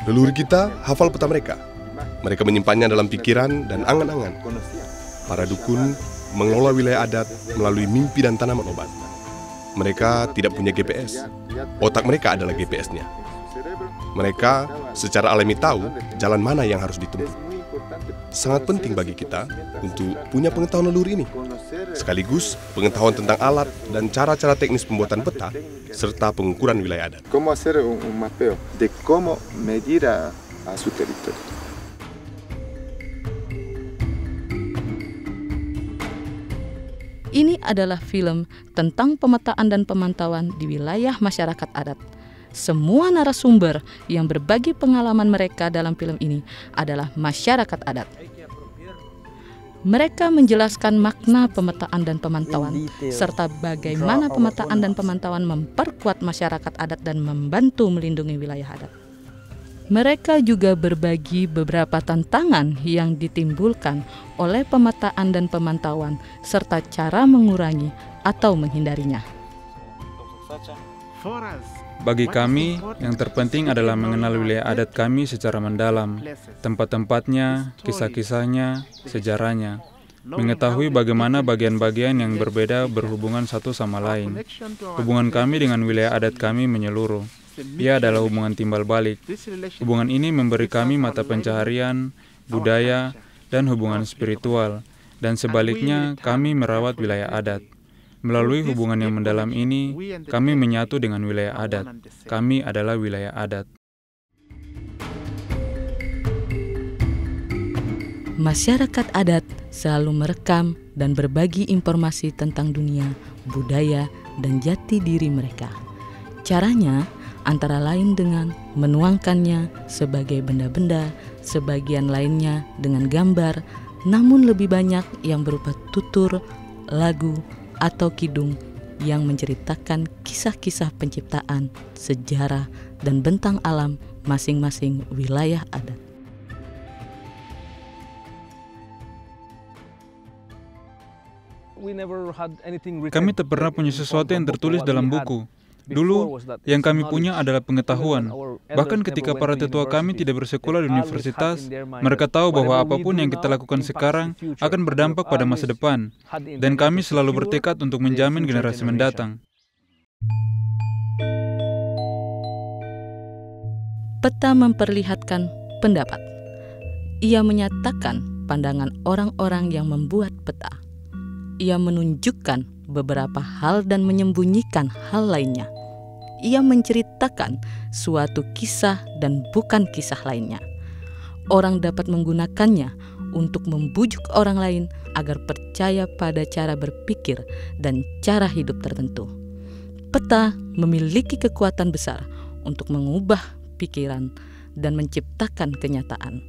Leluhur kita hafal peta mereka. Mereka menyimpannya dalam pikiran dan angan-angan. Para dukun mengelola wilayah adat melalui mimpi dan tanaman obat. Mereka tidak punya GPS. Otak mereka adalah GPS-nya. Mereka secara alami tahu jalan mana yang harus ditempuh. Sangat penting bagi kita untuk punya pengetahuan leluhur ini, sekaligus pengetahuan tentang alat dan cara-cara teknis pembuatan peta, serta pengukuran wilayah adat. Ini adalah film tentang pemetaan dan pemantauan di wilayah masyarakat adat. Semua narasumber yang berbagi pengalaman mereka dalam film ini adalah masyarakat adat. Mereka menjelaskan makna pemetaan dan pemantauan, serta bagaimana pemetaan dan pemantauan memperkuat masyarakat adat dan membantu melindungi wilayah adat. Mereka juga berbagi beberapa tantangan yang ditimbulkan oleh pemetaan dan pemantauan, serta cara mengurangi atau menghindarinya. Bagi kami, yang terpenting adalah mengenal wilayah adat kami secara mendalam, tempat-tempatnya, kisah-kisahnya, sejarahnya, mengetahui bagaimana bagian-bagian yang berbeda berhubungan satu sama lain. Hubungan kami dengan wilayah adat kami menyeluruh. Ia adalah hubungan timbal balik. Hubungan ini memberi kami mata pencaharian, budaya, dan hubungan spiritual, dan sebaliknya kami merawat wilayah adat. Melalui hubungan yang mendalam ini, kami menyatu dengan wilayah adat. Kami adalah wilayah adat. Masyarakat adat selalu merekam dan berbagi informasi tentang dunia, budaya, dan jati diri mereka. Caranya antara lain dengan menuangkannya sebagai benda-benda, sebagian lainnya dengan gambar, namun lebih banyak yang berupa tutur, lagu, atau kidung yang menceritakan kisah-kisah penciptaan, sejarah, dan bentang alam masing-masing wilayah adat. Kami tak pernah punya sesuatu yang tertulis dalam buku. Dulu, yang kami punya adalah pengetahuan. Bahkan ketika para tetua kami tidak bersekolah di universitas, mereka tahu bahwa apapun yang kita lakukan sekarang akan berdampak pada masa depan. Dan kami selalu bertekad untuk menjamin generasi mendatang. Peta memperlihatkan pendapat. Ia menyatakan pandangan orang-orang yang membuat peta. Ia menunjukkan beberapa hal dan menyembunyikan hal lainnya. Ia menceritakan suatu kisah dan bukan kisah lainnya. Orang dapat menggunakannya untuk membujuk orang lain agar percaya pada cara berpikir dan cara hidup tertentu. Peta memiliki kekuatan besar untuk mengubah pikiran dan menciptakan kenyataan.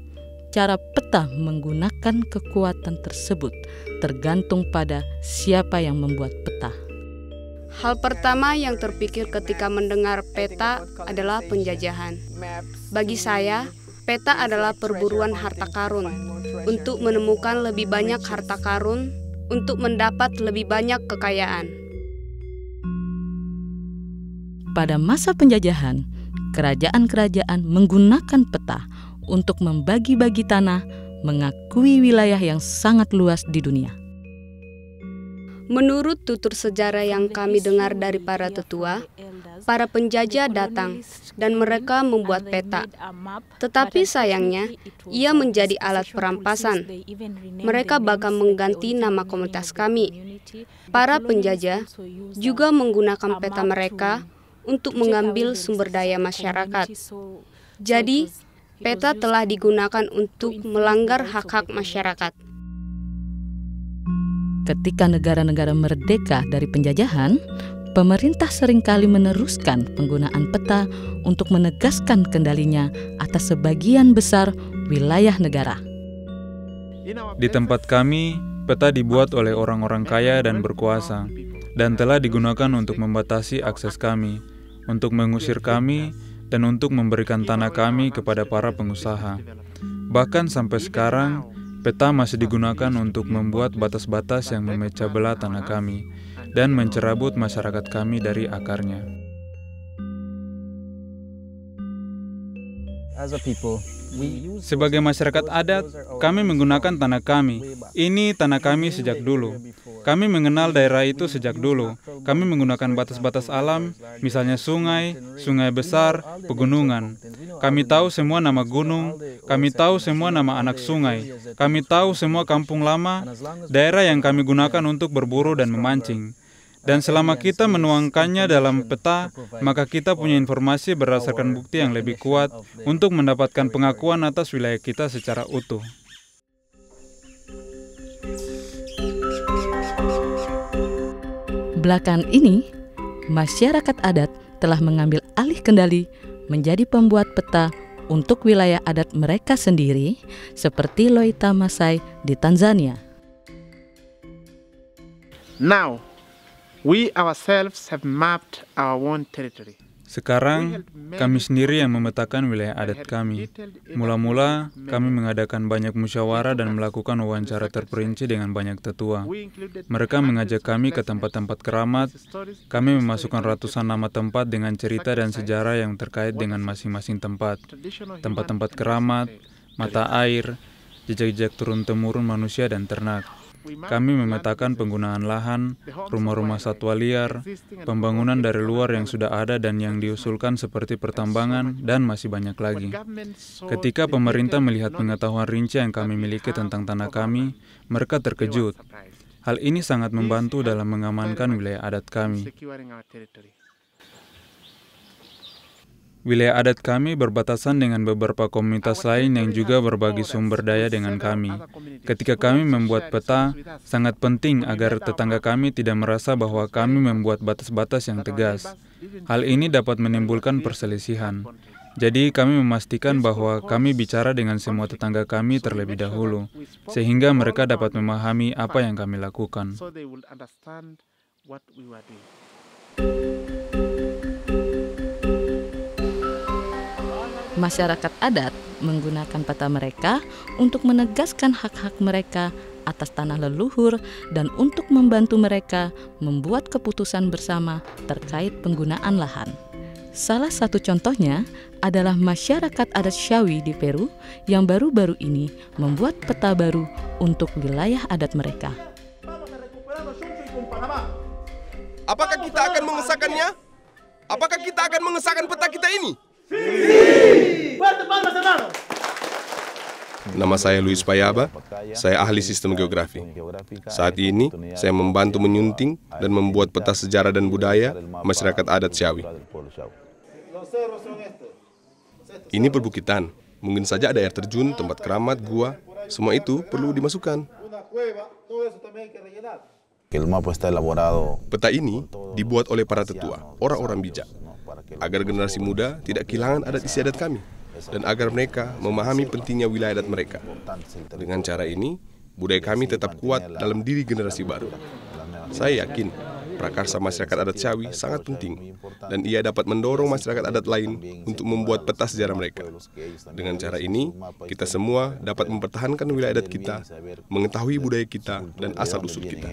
Cara peta menggunakan kekuatan tersebut tergantung pada siapa yang membuat peta. Hal pertama yang terpikir ketika mendengar peta adalah penjajahan. Bagi saya, peta adalah perburuan harta karun. Untuk menemukan lebih banyak harta karun, untuk mendapat lebih banyak kekayaan. Pada masa penjajahan, kerajaan-kerajaan menggunakan peta untuk membagi-bagi tanah, mengakui wilayah yang sangat luas di dunia. Menurut tutur sejarah yang kami dengar dari para tetua, para penjajah datang dan mereka membuat peta. Tetapi sayangnya, ia menjadi alat perampasan. Mereka bahkan mengganti nama komunitas kami. Para penjajah juga menggunakan peta mereka untuk mengambil sumber daya masyarakat. Jadi, peta telah digunakan untuk melanggar hak-hak masyarakat. Ketika negara-negara merdeka dari penjajahan, pemerintah seringkali meneruskan penggunaan peta untuk menegaskan kendalinya atas sebagian besar wilayah negara. Di tempat kami, peta dibuat oleh orang-orang kaya dan berkuasa, dan telah digunakan untuk membatasi akses kami, untuk mengusir kami, dan untuk memberikan tanah kami kepada para pengusaha. Bahkan sampai sekarang, peta masih digunakan untuk membuat batas-batas yang memecah belah tanah kami dan mencerabut masyarakat kami dari akarnya. Sebagai masyarakat adat, kami menggunakan tanah kami. Ini tanah kami sejak dulu. Kami mengenal daerah itu sejak dulu. Kami menggunakan batas-batas alam, misalnya sungai, sungai besar, pegunungan. Kami tahu semua nama gunung, kami tahu semua nama anak sungai, kami tahu semua kampung lama, daerah yang kami gunakan untuk berburu dan memancing. Dan selama kita menuangkannya dalam peta, maka kita punya informasi berdasarkan bukti yang lebih kuat untuk mendapatkan pengakuan atas wilayah kita secara utuh. Belakangan ini, masyarakat adat telah mengambil alih kendali menjadi pembuat peta untuk wilayah adat mereka sendiri, seperti Loita Masai di Tanzania. Now, we ourselves have mapped our own territory. Sekarang, kami sendiri yang memetakan wilayah adat kami. Mula-mula, kami mengadakan banyak musyawarah dan melakukan wawancara terperinci dengan banyak tetua. Mereka mengajak kami ke tempat-tempat keramat. Kami memasukkan ratusan nama tempat dengan cerita dan sejarah yang terkait dengan masing-masing tempat. Tempat-tempat keramat, mata air, jejak-jejak turun-temurun manusia dan ternak. Kami memetakan penggunaan lahan, rumah-rumah satwa liar, pembangunan dari luar yang sudah ada dan yang diusulkan seperti pertambangan, dan masih banyak lagi. Ketika pemerintah melihat pengetahuan rinci yang kami miliki tentang tanah kami, mereka terkejut. Hal ini sangat membantu dalam mengamankan wilayah adat kami. Wilayah adat kami berbatasan dengan beberapa komunitas lain yang juga berbagi sumber daya dengan kami. Ketika kami membuat peta, sangat penting agar tetangga kami tidak merasa bahwa kami membuat batas-batas yang tegas. Hal ini dapat menimbulkan perselisihan. Jadi kami memastikan bahwa kami bicara dengan semua tetangga kami terlebih dahulu, sehingga mereka dapat memahami apa yang kami lakukan. Masyarakat adat menggunakan peta mereka untuk menegaskan hak-hak mereka atas tanah leluhur dan untuk membantu mereka membuat keputusan bersama terkait penggunaan lahan. Salah satu contohnya adalah masyarakat adat Shawi di Peru yang baru-baru ini membuat peta baru untuk wilayah adat mereka. Apakah kita akan mengesahkannya? Apakah kita akan mengesahkan peta kita ini? Nama saya Luis Payaba, saya ahli sistem geografi. Saat ini, saya membantu menyunting dan membuat peta sejarah dan budaya masyarakat adat Shawi. Ini perbukitan, mungkin saja ada air terjun, tempat keramat, gua, semua itu perlu dimasukkan. Peta ini dibuat oleh para tetua, orang-orang bijak, agar generasi muda tidak kehilangan adat istiadat kami, dan agar mereka memahami pentingnya wilayah adat mereka. Dengan cara ini, budaya kami tetap kuat dalam diri generasi baru. Saya yakin, prakarsa masyarakat adat Shawi sangat penting, dan ia dapat mendorong masyarakat adat lain untuk membuat peta sejarah mereka. Dengan cara ini, kita semua dapat mempertahankan wilayah adat kita, mengetahui budaya kita, dan asal-usul kita.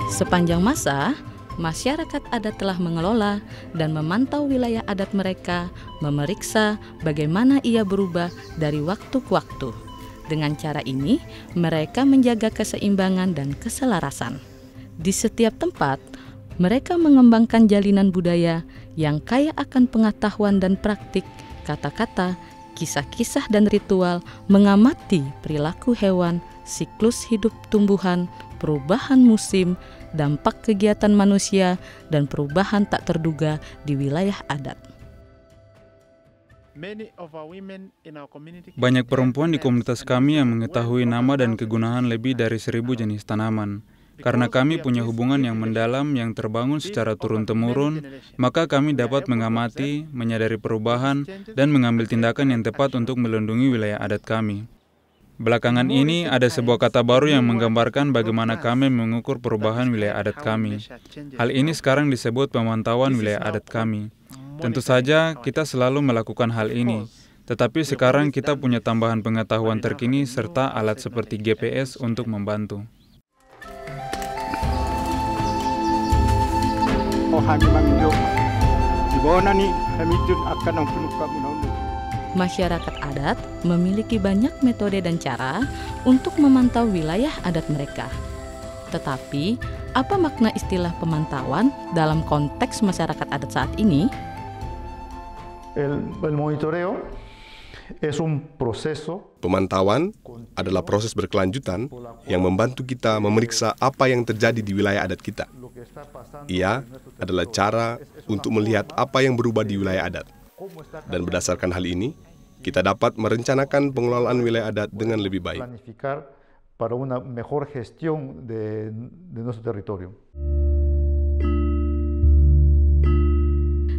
Sepanjang masa, masyarakat adat telah mengelola dan memantau wilayah adat mereka, memeriksa bagaimana ia berubah dari waktu ke waktu. Dengan cara ini, mereka menjaga keseimbangan dan keselarasan. Di setiap tempat, mereka mengembangkan jalinan budaya yang kaya akan pengetahuan dan praktik, kata-kata, kisah-kisah dan ritual, mengamati perilaku hewan, siklus hidup tumbuhan, perubahan musim, dampak kegiatan manusia, dan perubahan tak terduga di wilayah adat. Banyak perempuan di komunitas kami yang mengetahui nama dan kegunaan lebih dari 1.000 jenis tanaman. Karena kami punya hubungan yang mendalam yang terbangun secara turun-temurun, maka kami dapat mengamati, menyadari perubahan, dan mengambil tindakan yang tepat untuk melindungi wilayah adat kami. Belakangan ini ada sebuah kata baru yang menggambarkan bagaimana kami mengukur perubahan wilayah adat kami. Hal ini sekarang disebut pemantauan wilayah adat kami. Tentu saja kita selalu melakukan hal ini, tetapi sekarang kita punya tambahan pengetahuan terkini serta alat seperti GPS untuk membantu. Masyarakat adat memiliki banyak metode dan cara untuk memantau wilayah adat mereka. Tetapi, apa makna istilah pemantauan dalam konteks masyarakat adat saat ini? El monitoreo es un proceso. Pemantauan adalah proses berkelanjutan yang membantu kita memeriksa apa yang terjadi di wilayah adat kita. Ia adalah cara untuk melihat apa yang berubah di wilayah adat. Dan berdasarkan hal ini, kita dapat merencanakan pengelolaan wilayah adat dengan lebih baik. Planificar para una mejor gestión de nuestro territorio.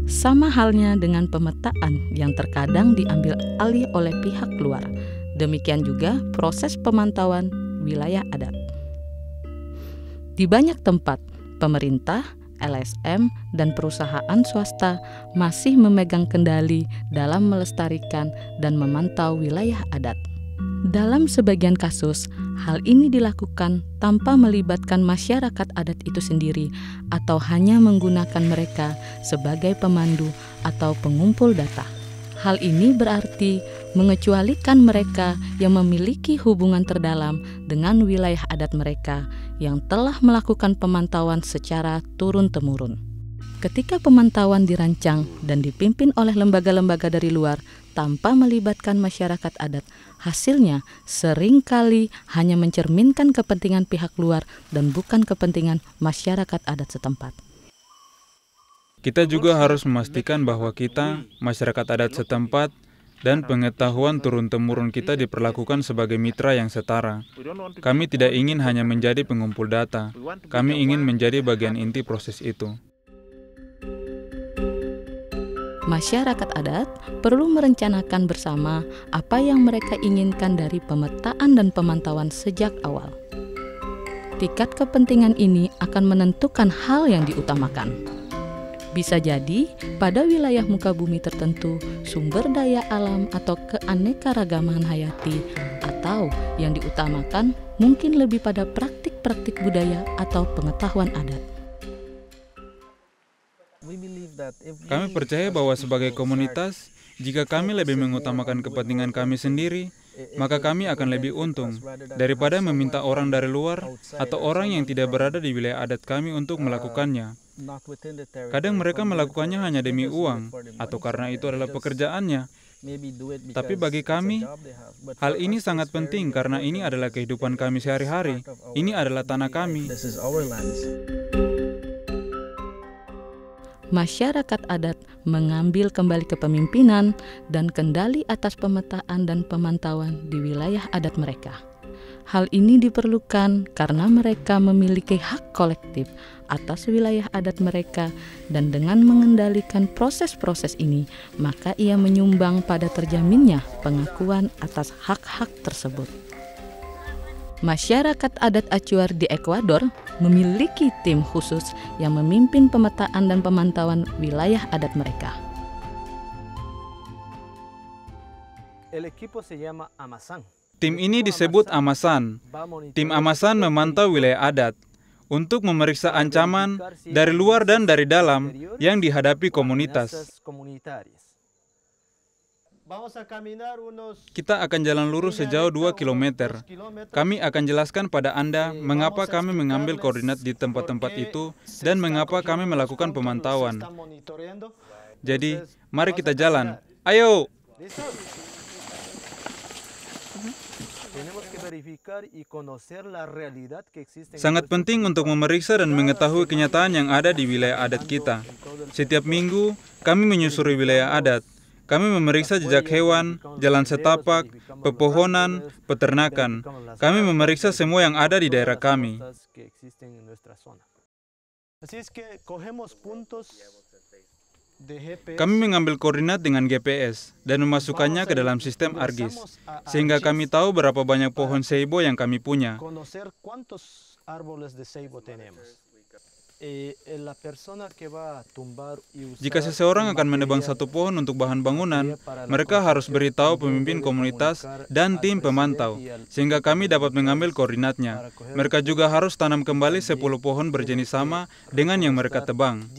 Sama halnya dengan pemetaan yang terkadang diambil alih oleh pihak luar. Demikian juga proses pemantauan wilayah adat. Di banyak tempat, pemerintah, LSM, dan perusahaan swasta masih memegang kendali dalam melestarikan dan memantau wilayah adat. Dalam sebagian kasus, hal ini dilakukan tanpa melibatkan masyarakat adat itu sendiri atau hanya menggunakan mereka sebagai pemandu atau pengumpul data. Hal ini berarti mengecualikan mereka yang memiliki hubungan terdalam dengan wilayah adat mereka yang telah melakukan pemantauan secara turun-temurun. Ketika pemantauan dirancang dan dipimpin oleh lembaga-lembaga dari luar tanpa melibatkan masyarakat adat, hasilnya seringkali hanya mencerminkan kepentingan pihak luar dan bukan kepentingan masyarakat adat setempat. Kita juga harus memastikan bahwa kita, masyarakat adat setempat, dan pengetahuan turun-temurun kita diperlakukan sebagai mitra yang setara. Kami tidak ingin hanya menjadi pengumpul data, kami ingin menjadi bagian inti proses itu. Masyarakat adat perlu merencanakan bersama apa yang mereka inginkan dari pemetaan dan pemantauan sejak awal. Tingkat kepentingan ini akan menentukan hal yang diutamakan. Bisa jadi, pada wilayah muka bumi tertentu, sumber daya alam atau keanekaragaman hayati atau yang diutamakan mungkin lebih pada praktik-praktik budaya atau pengetahuan adat. Kami percaya bahwa sebagai komunitas, jika kami lebih mengutamakan kepentingan kami sendiri, maka kami akan lebih untung daripada meminta orang dari luar atau orang yang tidak berada di wilayah adat kami untuk melakukannya. Kadang mereka melakukannya hanya demi uang atau karena itu adalah pekerjaannya. Tapi bagi kami, hal ini sangat penting karena ini adalah kehidupan kami sehari-hari. Ini adalah tanah kami. Masyarakat adat mengambil kembali kepemimpinan dan kendali atas pemetaan dan pemantauan di wilayah adat mereka. Hal ini diperlukan karena mereka memiliki hak kolektif atas wilayah adat mereka dan dengan mengendalikan proses-proses ini, maka ia menyumbang pada terjaminnya pengakuan atas hak-hak tersebut. Masyarakat adat Achuar di Ekuador memiliki tim khusus yang memimpin pemetaan dan pemantauan wilayah adat mereka. Tim ini disebut Amasan. Tim Amasan memantau wilayah adat untuk memeriksa ancaman dari luar dan dari dalam yang dihadapi komunitas. Kita akan jalan lurus sejauh 2 km. Kami akan jelaskan pada Anda mengapa kami mengambil koordinat di tempat-tempat itu dan mengapa kami melakukan pemantauan. Jadi, mari kita jalan. Ayo! Sangat penting untuk memeriksa dan mengetahui kenyataan yang ada di wilayah adat kita. Setiap minggu, kami menyusuri wilayah adat. Kami memeriksa jejak hewan, jalan setapak, pepohonan, peternakan. Kami memeriksa semua yang ada di daerah kami. Kami mengambil koordinat dengan GPS dan memasukkannya ke dalam sistem ArcGIS, sehingga kami tahu berapa banyak pohon seibo yang kami punya. Jika seseorang akan menebang satu pohon untuk bahan bangunan, mereka harus beritahu pemimpin komunitas dan tim pemantau, sehingga kami dapat mengambil koordinatnya. Mereka juga harus tanam kembali 10 pohon berjenis sama dengan yang mereka tebang.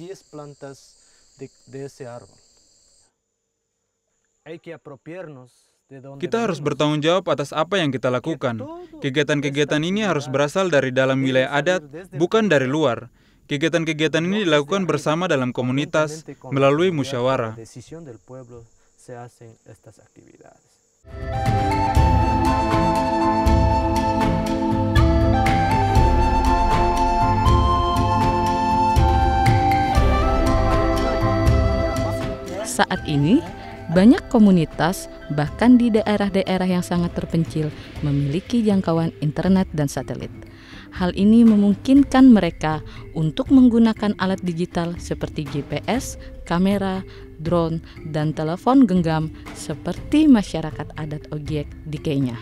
Kita harus bertanggung jawab atas apa yang kita lakukan. Kegiatan-kegiatan ini harus berasal dari dalam wilayah adat, bukan dari luar. Kegiatan-kegiatan ini dilakukan bersama dalam komunitas melalui musyawarah. Saat ini, banyak komunitas, bahkan di daerah-daerah yang sangat terpencil, memiliki jangkauan internet dan satelit. Hal ini memungkinkan mereka untuk menggunakan alat digital seperti GPS, kamera, drone, dan telepon genggam seperti masyarakat adat Ogiek di Kenya.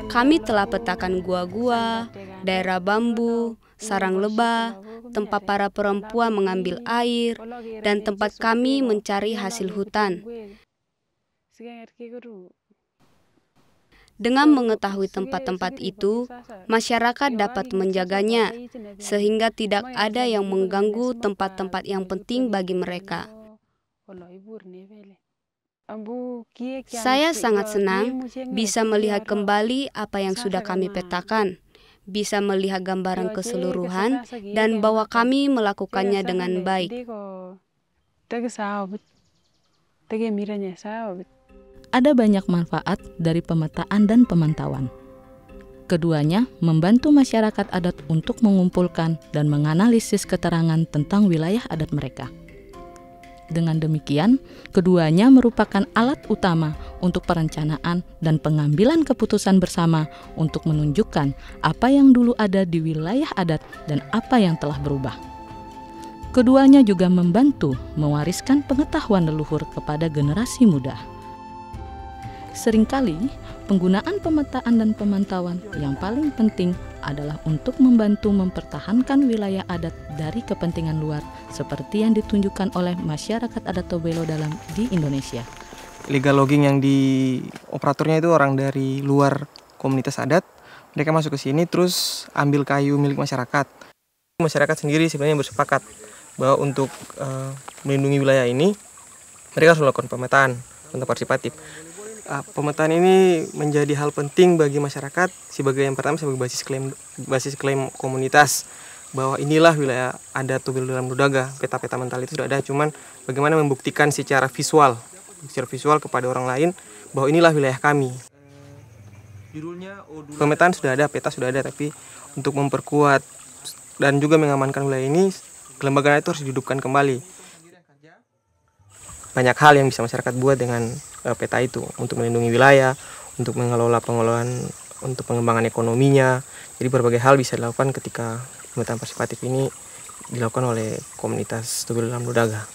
Kami telah petakan gua-gua, daerah bambu, sarang lebah, tempat para perempuan mengambil air, dan tempat kami mencari hasil hutan. Dengan mengetahui tempat-tempat itu, masyarakat dapat menjaganya, sehingga tidak ada yang mengganggu tempat-tempat yang penting bagi mereka. Saya sangat senang bisa melihat kembali apa yang sudah kami petakan, bisa melihat gambaran keseluruhan, dan bahwa kami melakukannya dengan baik. Ada banyak manfaat dari pemetaan dan pemantauan. Keduanya membantu masyarakat adat untuk mengumpulkan dan menganalisis keterangan tentang wilayah adat mereka. Dengan demikian, keduanya merupakan alat utama untuk perencanaan dan pengambilan keputusan bersama untuk menunjukkan apa yang dulu ada di wilayah adat dan apa yang telah berubah. Keduanya juga membantu mewariskan pengetahuan leluhur kepada generasi muda. Seringkali, penggunaan pemetaan dan pemantauan yang paling penting adalah untuk membantu mempertahankan wilayah adat dari kepentingan luar seperti yang ditunjukkan oleh masyarakat adat Tobelo di Indonesia. Legal logging yang di operatornya itu orang dari luar komunitas adat. Mereka masuk ke sini terus ambil kayu milik masyarakat. Masyarakat sendiri sebenarnya bersepakat bahwa untuk melindungi wilayah ini mereka harus melakukan pemetaan partisipatif. Pemetaan ini menjadi hal penting bagi masyarakat sebagai yang pertama sebagai basis klaim komunitas bahwa inilah wilayah adat Tobelo Dalam Ludaga. Peta-peta mental itu sudah ada, cuman bagaimana membuktikan secara visual kepada orang lain bahwa inilah wilayah kami. Pemetaan sudah ada, peta sudah ada, tapi untuk memperkuat dan juga mengamankan wilayah ini, kelembagaan itu harus dihidupkan kembali. Banyak hal yang bisa masyarakat buat dengan peta itu untuk melindungi wilayah, untuk mengelola pengelolaan, untuk pengembangan ekonominya. Jadi berbagai hal bisa dilakukan ketika pemetaan partisipatif ini dilakukan oleh komunitas Tobelo Dalam Ludaga.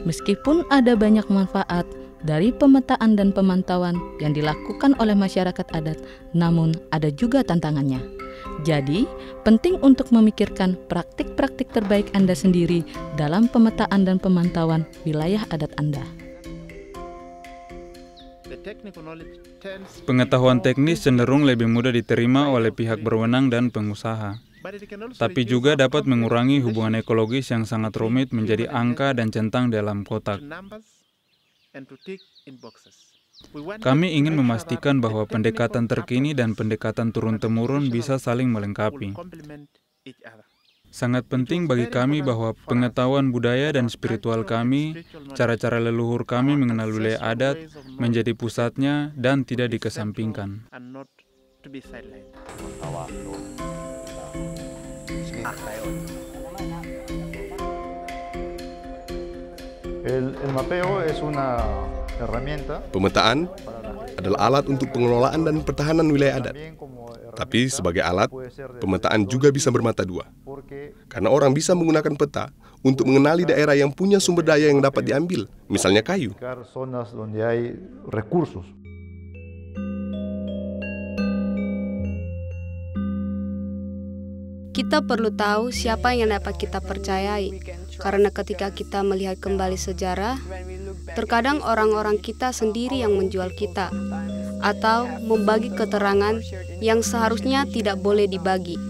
Meskipun ada banyak manfaat dari pemetaan dan pemantauan yang dilakukan oleh masyarakat adat, namun ada juga tantangannya. Jadi, penting untuk memikirkan praktik-praktik terbaik Anda sendiri dalam pemetaan dan pemantauan wilayah adat Anda. Pengetahuan teknis cenderung lebih mudah diterima oleh pihak berwenang dan pengusaha, tapi juga dapat mengurangi hubungan ekologis yang sangat rumit menjadi angka dan centang dalam kotak. Kami ingin memastikan bahwa pendekatan terkini dan pendekatan turun-temurun bisa saling melengkapi. Sangat penting bagi kami bahwa pengetahuan budaya dan spiritual kami, cara-cara leluhur kami mengenal wilayah adat, menjadi pusatnya dan tidak dikesampingkan. El mapeo es una herramienta. Pemetaan adalah alat untuk pengelolaan dan pertahanan wilayah adat. Tapi sebagai alat, pemetaan juga bisa bermata dua. Karena orang bisa menggunakan peta untuk mengenali daerah yang punya sumber daya yang dapat diambil, misalnya kayu. Zonas donde hay recursos. Kita perlu tahu siapa yang dapat kita percayai, karena ketika kita melihat kembali sejarah, terkadang orang-orang kita sendiri yang menjual kita atau membagi keterangan yang seharusnya tidak boleh dibagi.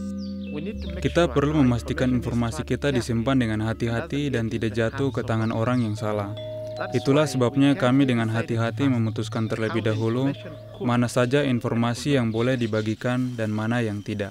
Kita perlu memastikan informasi kita disimpan dengan hati-hati dan tidak jatuh ke tangan orang yang salah. Itulah sebabnya kami dengan hati-hati memutuskan terlebih dahulu mana saja informasi yang boleh dibagikan dan mana yang tidak.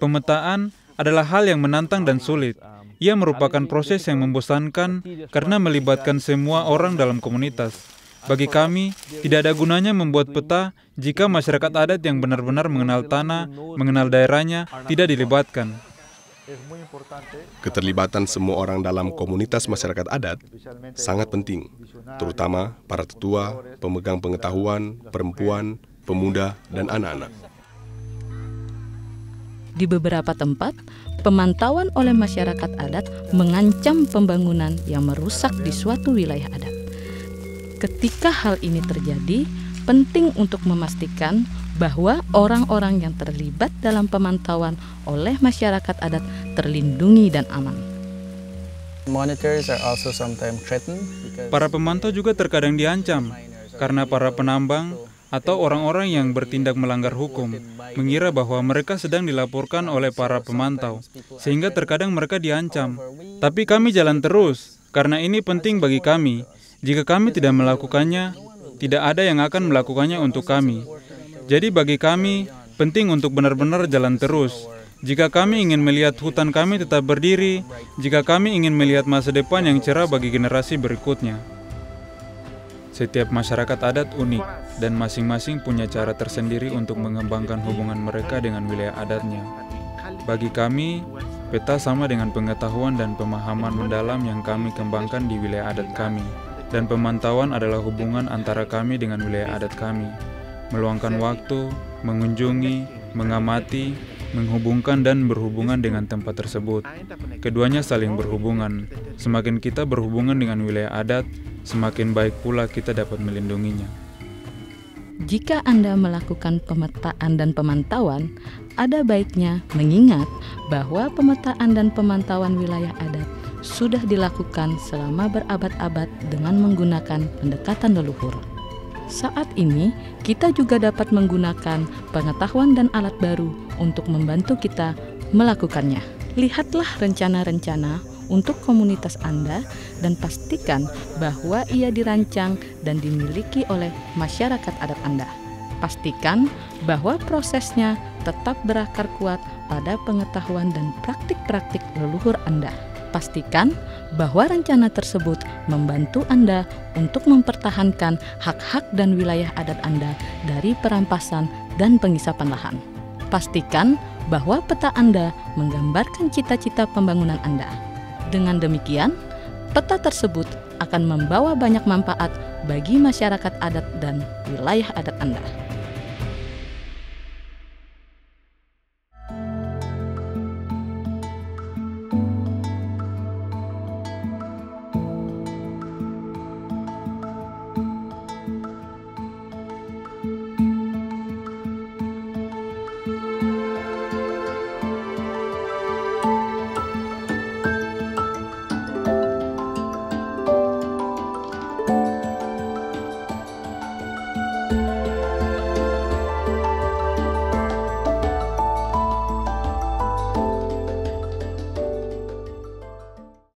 Pemetaan adalah hal yang menantang dan sulit. Ia merupakan proses yang membosankan karena melibatkan semua orang dalam komunitas. Bagi kami, tidak ada gunanya membuat peta jika masyarakat adat yang benar-benar mengenal tanah, mengenal daerahnya, tidak dilibatkan. Keterlibatan semua orang dalam komunitas masyarakat adat sangat penting, terutama para tetua, pemegang pengetahuan, perempuan, pemuda, dan anak-anak. Di beberapa tempat, pemantauan oleh masyarakat adat mengancam pembangunan yang merusak di suatu wilayah adat. Ketika hal ini terjadi, penting untuk memastikan bahwa orang-orang yang terlibat dalam pemantauan oleh masyarakat adat terlindungi dan aman. Para pemantau juga terkadang diancam karena para penambang atau orang-orang yang bertindak melanggar hukum mengira bahwa mereka sedang dilaporkan oleh para pemantau, sehingga terkadang mereka diancam. Tapi kami jalan terus, karena ini penting bagi kami. Jika kami tidak melakukannya, tidak ada yang akan melakukannya untuk kami. Jadi bagi kami, penting untuk benar-benar jalan terus. Jika kami ingin melihat hutan kami tetap berdiri, jika kami ingin melihat masa depan yang cerah bagi generasi berikutnya. Setiap masyarakat adat unik dan masing-masing punya cara tersendiri untuk mengembangkan hubungan mereka dengan wilayah adatnya. Bagi kami, peta sama dengan pengetahuan dan pemahaman mendalam yang kami kembangkan di wilayah adat kami. Dan pemantauan adalah hubungan antara kami dengan wilayah adat kami. Meluangkan waktu, mengunjungi, mengamati, menghubungkan dan berhubungan dengan tempat tersebut. Keduanya saling berhubungan. Semakin kita berhubungan dengan wilayah adat, semakin baik pula kita dapat melindunginya. Jika Anda melakukan pemetaan dan pemantauan, ada baiknya mengingat bahwa pemetaan dan pemantauan wilayah adat sudah dilakukan selama berabad-abad dengan menggunakan pendekatan leluhur. Saat ini, kita juga dapat menggunakan pengetahuan dan alat baru untuk membantu kita melakukannya. Lihatlah rencana-rencana untuk komunitas Anda dan pastikan bahwa ia dirancang dan dimiliki oleh masyarakat adat Anda. Pastikan bahwa prosesnya tetap berakar kuat pada pengetahuan dan praktik-praktik leluhur Anda. Pastikan bahwa rencana tersebut membantu Anda untuk mempertahankan hak-hak dan wilayah adat Anda dari perampasan dan pengisapan lahan. Pastikan bahwa peta Anda menggambarkan cita-cita pembangunan Anda. Dengan demikian, peta tersebut akan membawa banyak manfaat bagi masyarakat adat dan wilayah adat Anda.